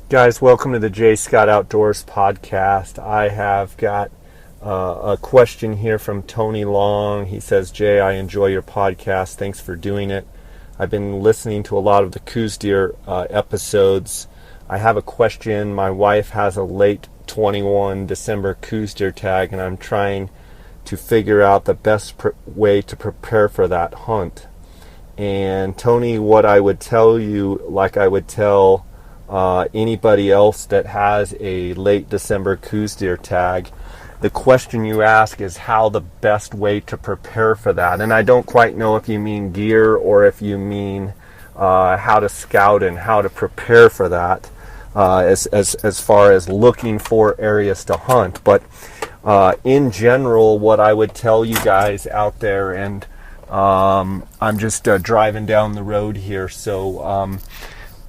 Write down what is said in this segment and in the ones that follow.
Guys, welcome to the J. Scott Outdoors podcast. I have got a question here from Tony Long. He says, Jay, I enjoy your podcast. Thanks for doing it. I've been listening to a lot of the Coues deer episodes. I have a question. My wife has a late 21 December Coues deer tag, and I'm trying to figure out the best way to prepare for that hunt. And Tony, what I would tell you, like I would tell anybody else that has a late December Coues deer tag, the question you ask is how the best way to prepare for that. And I don't quite know if you mean gear or if you mean how to scout and how to prepare for that as far as looking for areas to hunt. But in general, what I would tell you guys out there, and I'm just driving down the road here,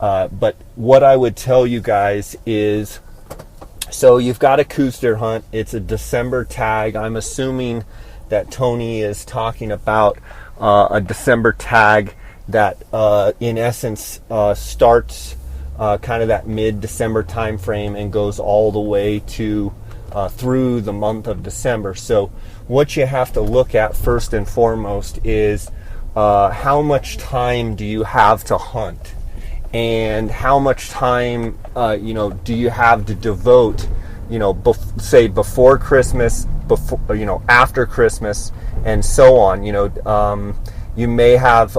but what I would tell you guys is, so you've got a Coues deer hunt. It's a December tag. I'm assuming that Tony is talking about a December tag that in essence starts kind of that mid-December time frame and goes all the way to through the month of December. So what you have to look at first and foremost is how much time do you have to hunt? And how much time, do you have to devote, say before Christmas, after Christmas, and so on. You may have,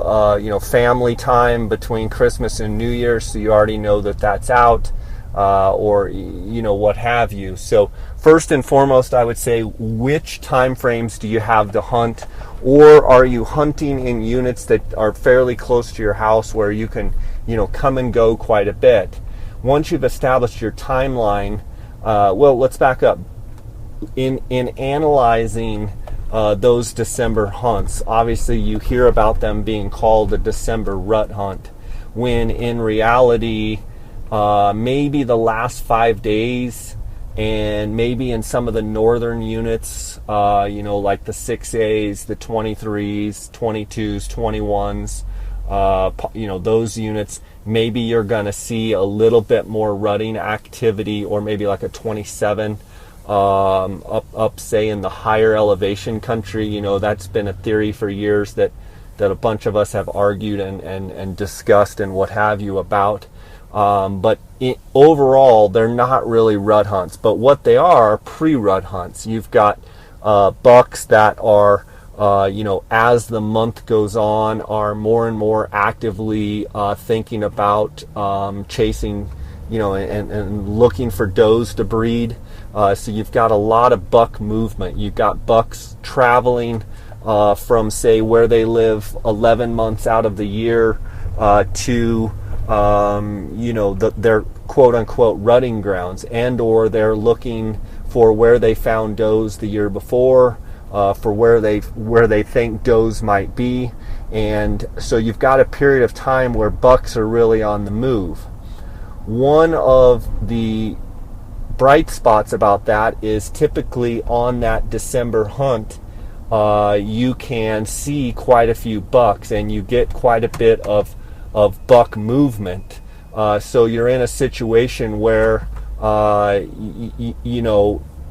family time between Christmas and New Year's, so you already know that that's out, or what have you. So first and foremost, I would say, which time frames do you have to hunt, or are you hunting in units that are fairly close to your house where you can come and go quite a bit? Once you've established your timeline, let's back up. In analyzing those December hunts, obviously you hear about them being called a December rut hunt, when in reality, maybe the last 5 days, and maybe in some of the northern units, like the 6As, the 23s, 22s, 21s, those units, maybe you're going to see a little bit more rutting activity, or maybe like a 27 up say in the higher elevation country. That's been a theory for years that a bunch of us have argued and discussed and what have you about. But overall, they're not really rut hunts, but what they are pre-rut hunts. You've got bucks that are as the month goes on, are more and more actively thinking about chasing, and looking for does to breed. So you've got a lot of buck movement. You've got bucks traveling from, say, where they live 11 months out of the year to, their quote-unquote rutting grounds, and or they're looking for where they found does the year before, for where they think does might be. And so you've got a period of time where bucks are really on the move. One of the bright spots about that is typically on that December hunt, you can see quite a few bucks, and you get quite a bit of buck movement. So you're in a situation where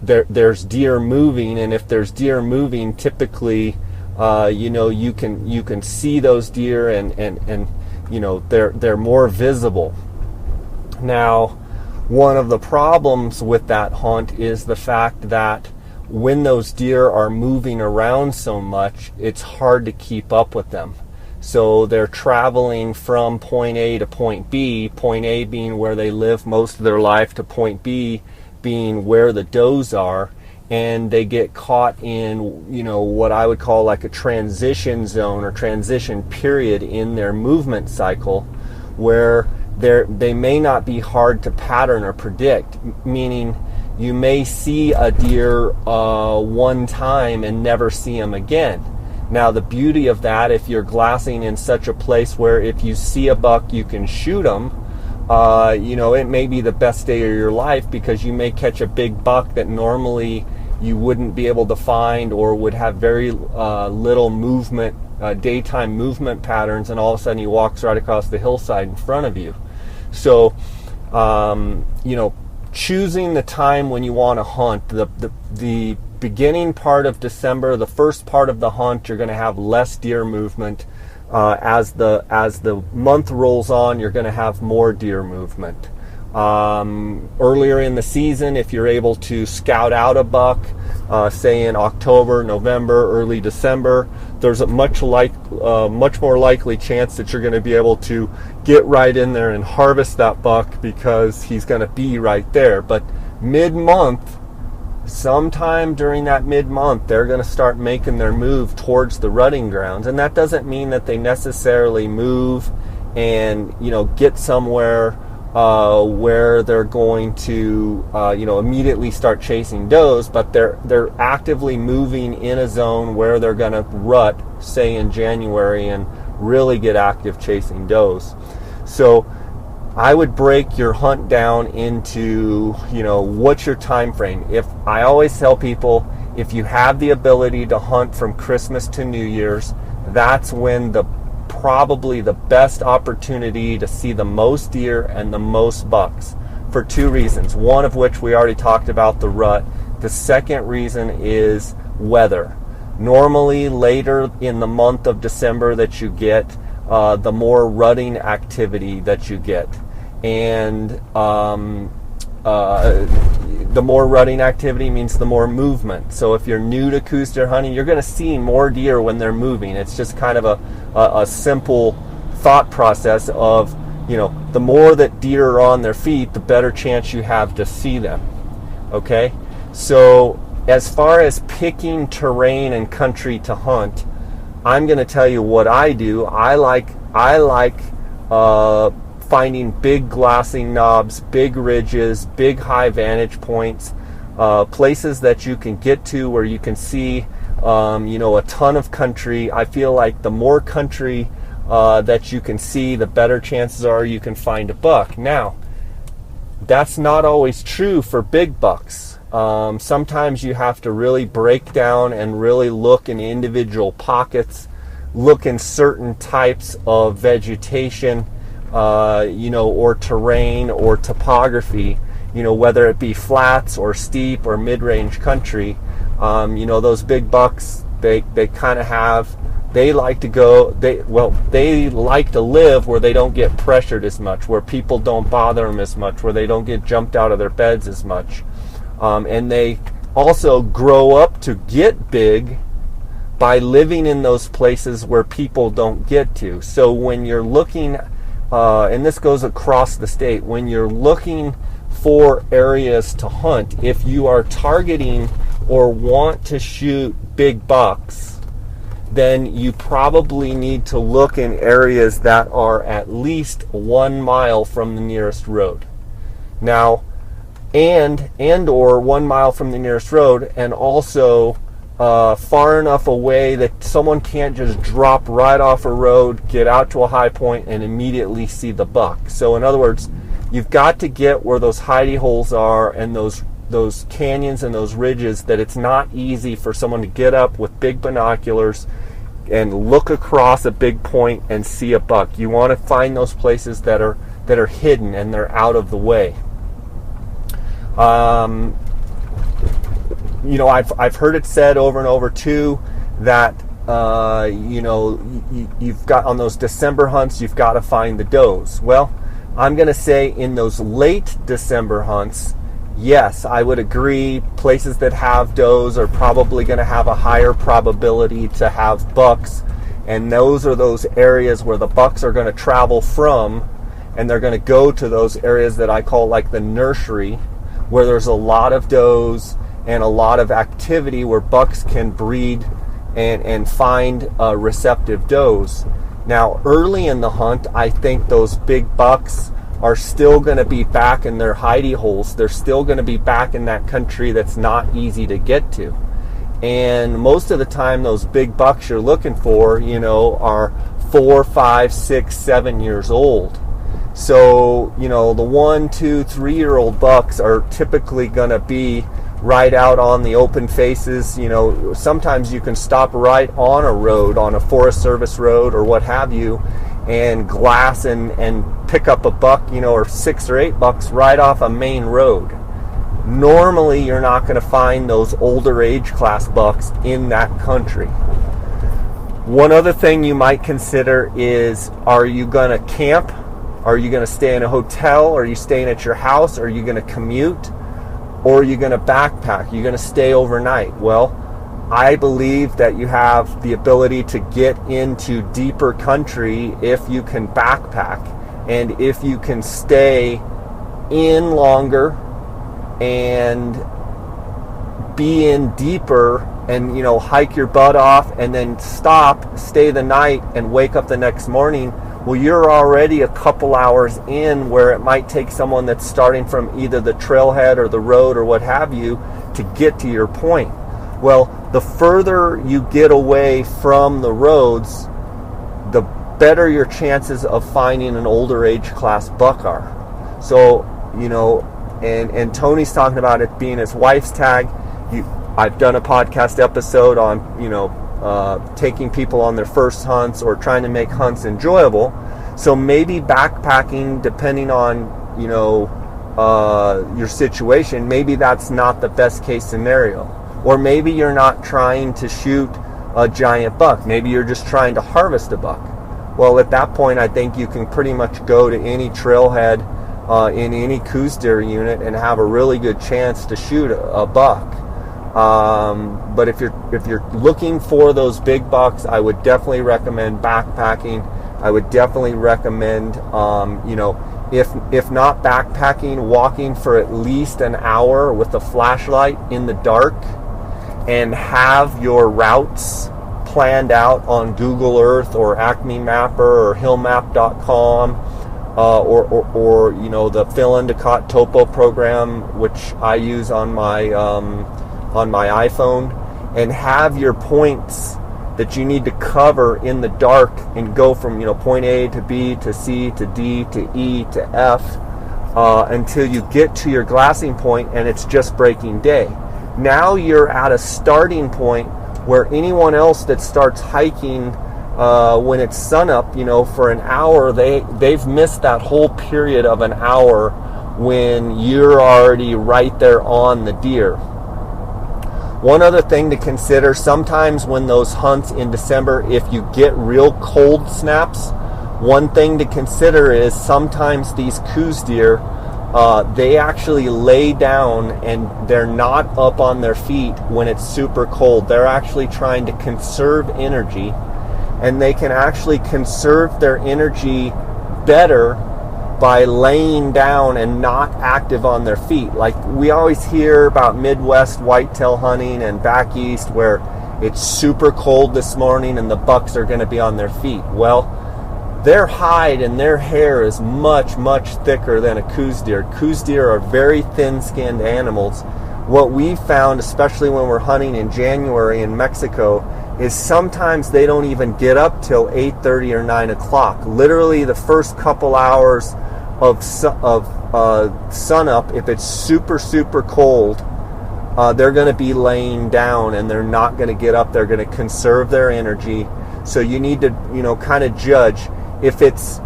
there's deer moving, and if there's deer moving, typically you can see those deer, and they're more visible. Now, one of the problems with that hunt is the fact that when those deer are moving around so much, it's hard to keep up with them. So they're traveling from point A to point B, point A being where they live most of their life, to point B being where the does are, and they get caught in, what I would call like a transition zone or transition period in their movement cycle, where they may not be hard to pattern or predict, meaning you may see a deer one time and never see him again. Now, the beauty of that, if you're glassing in such a place where if you see a buck, you can shoot him, it may be the best day of your life, because you may catch a big buck that normally you wouldn't be able to find, or would have very little movement, daytime movement patterns, and all of a sudden he walks right across the hillside in front of you. So choosing the time when you want to hunt. The beginning part of December, the first part of the hunt, you're going to have less deer movement. As the month rolls on, you're going to have more deer movement. Earlier in the season, if you're able to scout out a buck, say in October, November, early December, there's a much more likely chance that you're going to be able to get right in there and harvest that buck, because he's going to be right there. But mid-month, sometime during that mid-month, they're going to start making their move towards the rutting grounds. And that doesn't mean that they necessarily move and get somewhere where they're going to immediately start chasing does, but they're actively moving in a zone where they're going to rut, say in January, and really get active chasing does. So I would break your hunt down into, what's your time frame. If I always tell people, if you have the ability to hunt from Christmas to New Year's, that's when probably the best opportunity to see the most deer and the most bucks, for two reasons. One of which we already talked about, the rut. The second reason is weather. Normally later in the month of December that you get, the more rutting activity that you get. And the more rutting activity means the more movement. So if you're new to Coues deer hunting, you're going to see more deer when they're moving. It's just kind of a simple thought process of, the more that deer are on their feet, the better chance you have to see them. Okay? So as far as picking terrain and country to hunt, I'm going to tell you what I do. I like finding big glassing knobs, big ridges, big high vantage points, places that you can get to where you can see, a ton of country. I feel like the more country that you can see, the better chances are you can find a buck. Now, that's not always true for big bucks. Sometimes you have to really break down and really look in individual pockets, look in certain types of vegetation, or terrain or topography, whether it be flats or steep or mid-range country. Those big bucks, they kind of have, they like to live where they don't get pressured as much, where people don't bother them as much, where they don't get jumped out of their beds as much. And they also grow up to get big by living in those places where people don't get to. So when you're looking, and this goes across the state, when you're looking for areas to hunt, if you are targeting or want to shoot big bucks, then you probably need to look in areas that are at least 1 mile from the nearest road. Now, and or 1 mile from the nearest road, and also far enough away that someone can't just drop right off a road, get out to a high point, and immediately see the buck. So in other words, you've got to get where those hidey holes are and those canyons and those ridges, that it's not easy for someone to get up with big binoculars and look across a big point and see a buck. You want to find those places that are hidden and they're out of the way. I've heard it said over and over too that you've got, on those December hunts, you've got to find the does. Well, I'm going to say in those late December hunts, yes, I would agree. Places that have does are probably going to have a higher probability to have bucks, and those are those areas where the bucks are going to travel from, and they're going to go to those areas that I call like the nursery, where there's a lot of does and a lot of activity where bucks can breed and find receptive does. Now, early in the hunt, I think those big bucks are still going to be back in their hidey holes. They're still going to be back in that country that's not easy to get to. And most of the time, those big bucks you're looking for, are 4, 5, 6, 7 years old. So, the 1, 2, 3-year-old bucks are typically going to be right out on the open faces. Sometimes you can stop right on a road, on a Forest Service road or what have you, and glass and pick up a buck, or 6 or 8 bucks right off a main road. Normally, you're not going to find those older age class bucks in that country. One other thing you might consider is, are you going to camp? Are you going to stay in a hotel? Are you staying at your house? Are you going to commute? Or are you going to backpack? Are you going to stay overnight? Well, I believe that you have the ability to get into deeper country if you can backpack and if you can stay in longer and be in deeper and hike your butt off and then stop, stay the night and wake up the next morning. Well, you're already a couple hours in, where it might take someone that's starting from either the trailhead or the road or what have you to get to your point. Well, the further you get away from the roads, the better your chances of finding an older age class buck are. So, and Tony's talking about it being his wife's tag. I've done a podcast episode on, taking people on their first hunts or trying to make hunts enjoyable. So maybe backpacking, depending on, your situation, maybe that's not the best case scenario. Or maybe you're not trying to shoot a giant buck. Maybe you're just trying to harvest a buck. Well, at that point, I think you can pretty much go to any trailhead in any Coues deer unit and have a really good chance to shoot a buck. But if you're looking for those big bucks, I would definitely recommend backpacking. I would definitely recommend, if not backpacking, walking for at least an hour with a flashlight in the dark, and have your routes planned out on Google Earth or Acme Mapper or hillmap.com, or the Phil Endicott topo program, which I use on my iPhone, and have your points that you need to cover in the dark and go from point A to B to C to D to E to F until you get to your glassing point and it's just breaking day. Now you're at a starting point where anyone else that starts hiking when it's sunup, for an hour, they've missed that whole period of an hour when you're already right there on the deer. One other thing to consider, sometimes when those hunts in December, if you get real cold snaps, one thing to consider is sometimes these Coues deer, they actually lay down and they're not up on their feet when it's super cold. They're actually trying to conserve energy, and they can actually conserve their energy better by laying down and not active on their feet. Like we always hear about Midwest whitetail hunting and back east where it's super cold this morning and the bucks are going to be on their feet. Well, their hide and their hair is much, much thicker than a Coues deer. Coues deer are very thin-skinned animals. What we found, especially when we're hunting in January in Mexico, is sometimes they don't even get up till 8:30 or 9 o'clock. Literally the first couple hours of sunup, if it's super, super cold, they're going to be laying down and they're not going to get up. They're going to conserve their energy. So you need to, kind of judge. If it's,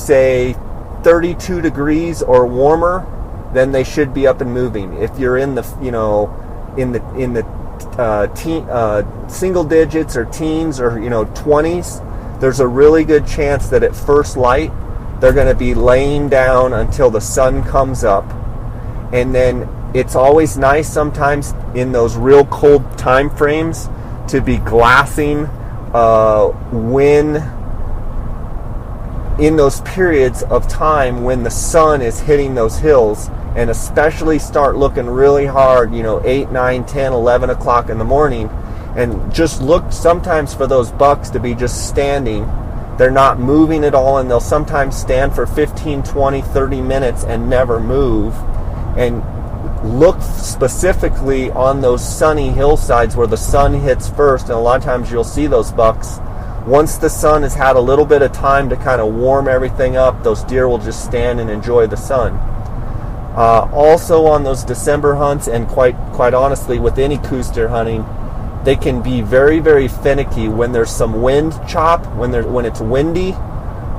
say 32 degrees or warmer, then they should be up and moving. If you're in the, in the single digits or teens or 20s, there's a really good chance that at first light they're going to be laying down until the sun comes up. And then it's always nice sometimes in those real cold time frames to be glassing when in those periods of time when the sun is hitting those hills, and especially start looking really hard 8, 9, 10, 11 o'clock in the morning, and just look sometimes for those bucks to be just standing. They're not moving at all, and they'll sometimes stand for 15, 20, 30 minutes and never move. And look specifically on those sunny hillsides where the sun hits first, and a lot of times you'll see those bucks. Once the sun has had a little bit of time to kind of warm everything up, those deer will just stand and enjoy the sun. Also on those December hunts, and quite honestly with any Coues deer hunting, they can be very, very finicky when there's some wind chop, when it's windy,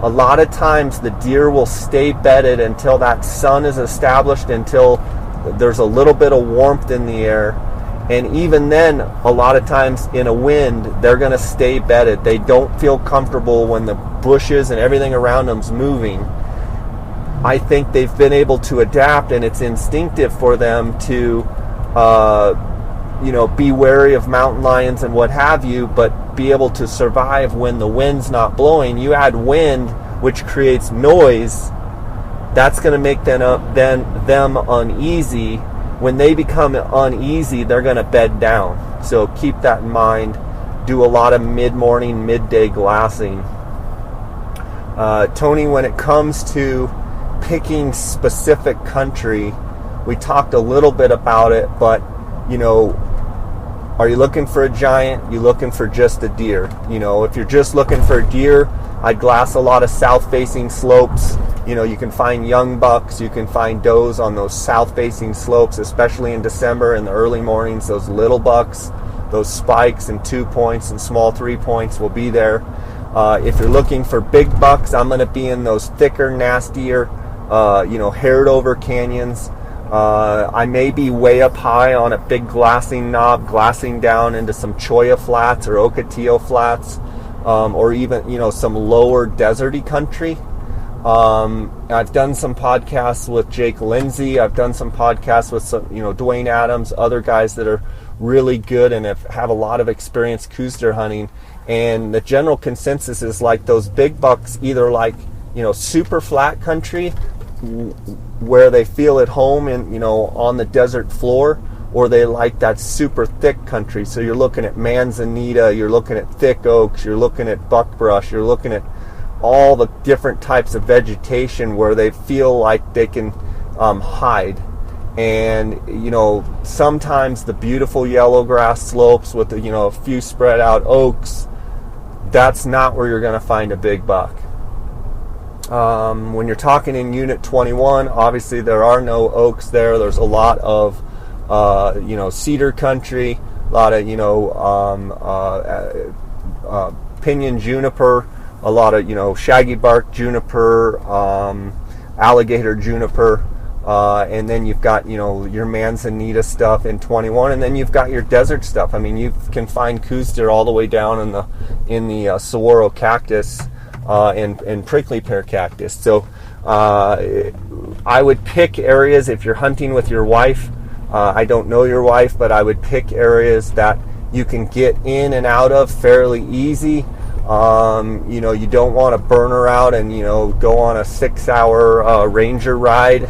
a lot of times the deer will stay bedded until that sun is established, until there's a little bit of warmth in the air. And even then, a lot of times in a wind, they're going to stay bedded. They don't feel comfortable when the bushes and everything around them's moving. I think they've been able to adapt, and it's instinctive for them to be wary of mountain lions and what have you, but be able to survive when the wind's not blowing. You add wind, which creates noise, that's going to make them uneasy. When they become uneasy, they're going to bed down. So keep that in mind. Do a lot of mid-morning, midday glassing. Tony, when it comes to picking specific country, we talked a little bit about it, but are you looking for a giant? You looking for just a deer? If you're just looking for a deer, I'd glass a lot of south-facing slopes. You can find young bucks, you can find does on those south-facing slopes, especially in December in the early mornings. Those little bucks, those spikes and 2 points and small 3 points will be there. If you're looking for big bucks, I'm going to be in those thicker, nastier, haired over canyons. I may be way up high on a big glassing knob, glassing down into some cholla flats or ocotillo flats, or even, some lower deserty country. I've done some podcasts with Jake Lindsay. I've done some podcasts with some, Dwayne Adams, other guys that are really good and have a lot of experience Coues deer hunting. And the general consensus is like those big bucks either like, super flat country where they feel at home and, on the desert floor, or they like that super thick country. So you're looking at manzanita, you're looking at thick oaks, you're looking at buckbrush, you're looking at all the different types of vegetation where they feel like they can hide. And sometimes the beautiful yellow grass slopes with a few spread out oaks, that's not where you're going to find a big buck. When you're talking in Unit 21, obviously there are no oaks there. There's a lot of cedar country, a lot of pinyon juniper, a lot of shaggy bark juniper, alligator juniper, and then you've got your manzanita stuff in 21, and then you've got your desert stuff. I mean, you can find Coues deer all the way down in the saguaro cactus and prickly pear cactus. So I would pick areas if you're hunting with your wife. I don't know your wife, but I would pick areas that you can get in and out of fairly easy. You don't want to burn her out and go on a 6-hour ranger ride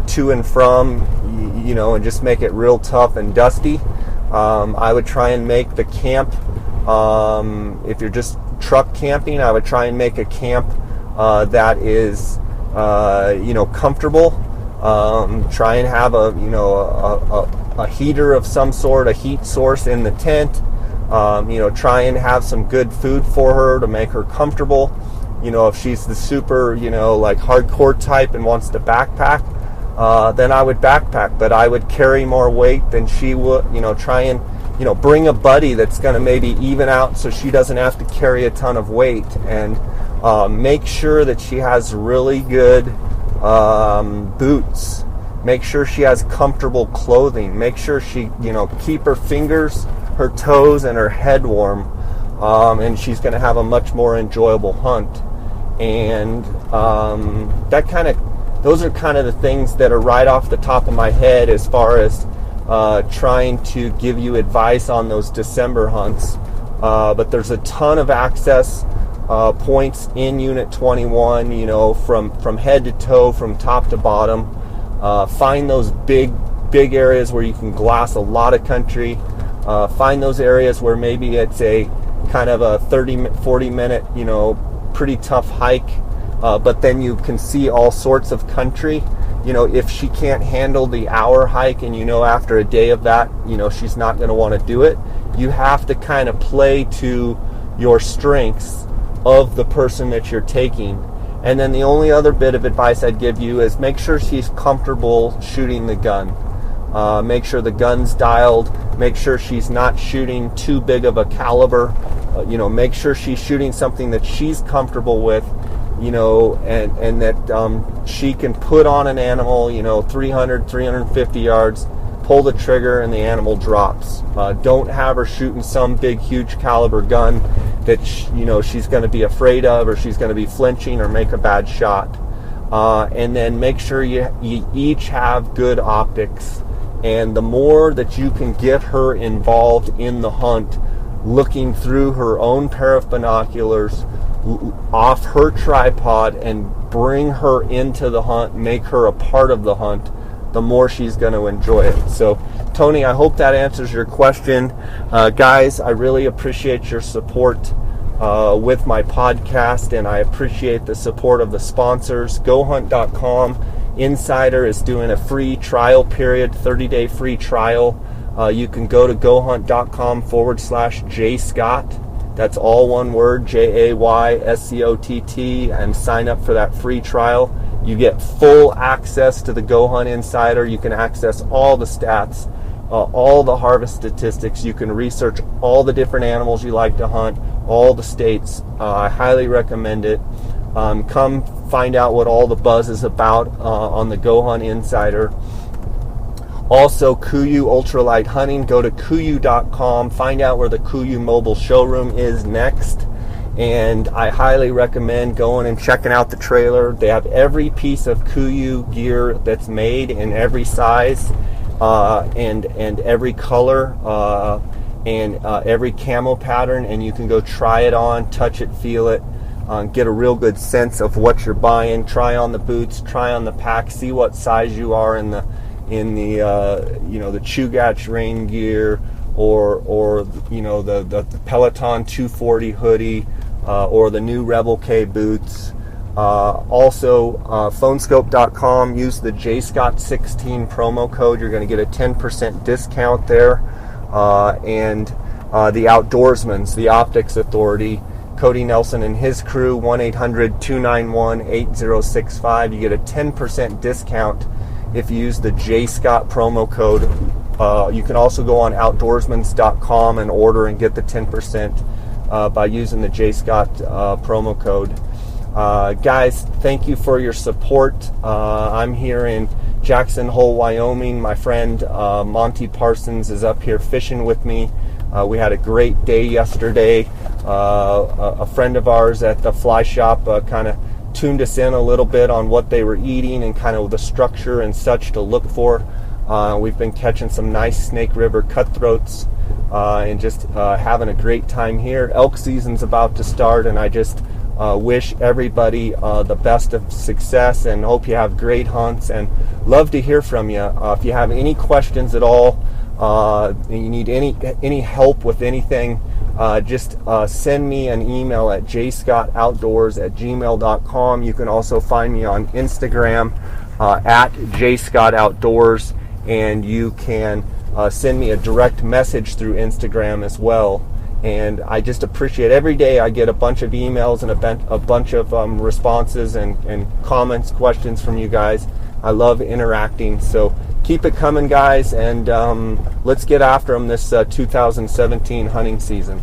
to and from, and just make it real tough and dusty. I would try and make the camp, if you're just truck camping, I would try and make a camp that is comfortable. Try and have a heater of some sort, a heat source in the tent. Try and have some good food for her to make her comfortable. If she's the super, like hardcore type and wants to backpack, then I would backpack, but I would carry more weight than she would. Try and, bring a buddy that's going to maybe even out so she doesn't have to carry a ton of weight, and make sure that she has really good boots. Make sure she has comfortable clothing. Make sure she, keep her fingers, her toes, and her head warm, and she's going to have a much more enjoyable hunt. And those are kind of the things that are right off the top of my head as far as trying to give you advice on those December hunts. But there's a ton of access points in Unit 21, from head to toe, from top to bottom. Find those big areas where you can glass a lot of country. Find those areas where maybe it's a kind of a 40 minute, pretty tough hike, but then you can see all sorts of country. If she can't handle the hour hike and after a day of that, she's not going to want to do it, you have to kind of play to your strengths of the person that you're taking. And then the only other bit of advice I'd give you is make sure she's comfortable shooting the gun. Make sure the gun's dialed. Make sure she's not shooting too big of a caliber. make sure she's shooting something that she's comfortable with, and that she can put on an animal, 300, 350 yards, pull the trigger, and the animal drops. Don't have her shooting some big, huge caliber gun that she's going to be afraid of, or she's going to be flinching or make a bad shot. And then make sure you each have good optics. And the more that you can get her involved in the hunt, looking through her own pair of binoculars, off her tripod, and bring her into the hunt, make her a part of the hunt, the more she's going to enjoy it. So, Tony, I hope that answers your question. Guys, I really appreciate your support with my podcast, and I appreciate the support of the sponsors. GoHunt.com Insider is doing a free trial period, 30-day free trial. You can go to GoHunt.com/JScott. That's all one word, JAYSCOTT, and sign up for that free trial. You get full access to the GoHunt Insider. You can access all the stats, all the harvest statistics. You can research all the different animals you like to hunt, all the states. I highly recommend it. Come find out what all the buzz is about on the GoHunt Insider. Also, Coues Ultralight Hunting. Go to Coues.com. Find out where the Coues mobile showroom is next. And I highly recommend going and checking out the trailer. They have every piece of Coues gear that's made in every size and every color and every camo pattern. And you can go try it on, touch it, feel it. Get a real good sense of what you're buying. Try on the boots, try on the pack, see what size you are in the Chugach rain gear, or the Peloton 240 hoodie, or the new Rebel K boots. Also, phonescope.com, use the JScott16 promo code. You're going to get a 10% discount there. And the Outdoorsman's, the Optics Authority, Cody Nelson and his crew, 1-800-291-8065. You get a 10% discount if you use the JScott promo code. You can also go on outdoorsmans.com and order and get the 10% by using the JScott promo code. Guys, thank you for your support. I'm here in Jackson Hole, Wyoming. My friend Monty Parsons is up here fishing with me. We had a great day yesterday. A friend of ours at the fly shop kind of tuned us in a little bit on what they were eating and kind of the structure and such to look for. We've been catching some nice Snake River cutthroats and just having a great time here. Elk season's about to start, and I just wish everybody the best of success and hope you have great hunts, and love to hear from you. If you have any questions at all, you need any help with anything, just send me an email at jscottoutdoors@gmail.com. You can also find me on Instagram at jscottoutdoors, and you can send me a direct message through Instagram as well. And I just appreciate every day I get a bunch of emails and a bunch of responses and comments, questions from you guys. I love interacting, so keep it coming, guys, and let's get after them this 2017 hunting season.